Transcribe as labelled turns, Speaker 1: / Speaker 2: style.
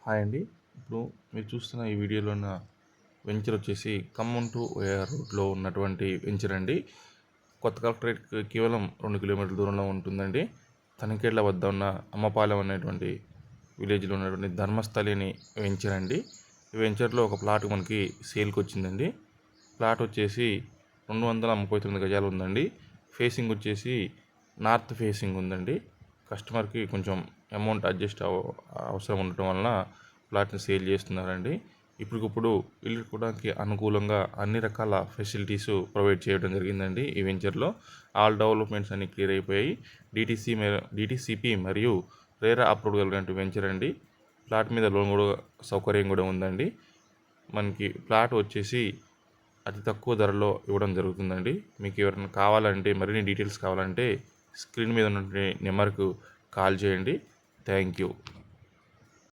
Speaker 1: Hi అండి. ఇప్పుడు మీరు చూస్తున్న ఈ వీడియోలో ఉన్న వెంచర్ వచ్చేసి ఖమ్మం టు ఓఆర్ రూట్లో ఉన్నటువంటి వెంచర్ అండి. కొత్త కలెక్టరేట్కి కేవలం 2 కిలోమీటర్ల దూరంలో ఉంటుందండి. తనిఖీళ్ల వద్ద ఉన్న అమ్మపాలెం అనేటువంటి విలేజ్లో ఉన్నటువంటి ధర్మస్థలి అని వెంచర్ అండి. ఈ వెంచర్లో ఒక ప్లాట్ మనకి సేల్కి వచ్చిందండి. ప్లాట్ వచ్చేసి 239 గజాలు ఉందండి. ఫేసింగ్ వచ్చేసి నార్త్ ఫేసింగ్ ఉందండి. కస్టమర్కి కొంచెం అమౌంట్ అడ్జస్ట్ అవసరం ఉండటం వలన ప్లాట్ని సేల్ చేస్తున్నారండి. ఇప్పటికిప్పుడు ఇల్లు కొనడానికి అనుకూలంగా అన్ని రకాల ఫెసిలిటీస్ ప్రొవైడ్ చేయడం జరిగిందండి. ఈ వెంచర్లో ఆల్ డెవలప్మెంట్స్ అన్ని క్లియర్ అయిపోయాయి. డిటిసిపి మరియు రేరా అప్రూవ్ కలిగిన వెంచర్ అండి. ప్లాట్ మీద లోన్ కూడా సౌకర్యం కూడా ఉందండి. మనకి ప్లాట్ వచ్చేసి అతి తక్కువ ధరలో ఇవ్వడం జరుగుతుందండి. మీకు ఎవరైనా కావాలంటే మరిన్ని డీటెయిల్స్ కావాలంటే స్క్రీన్ మీద ఉన్న నెంబర్కు కాల్ చేయండి. Thank you.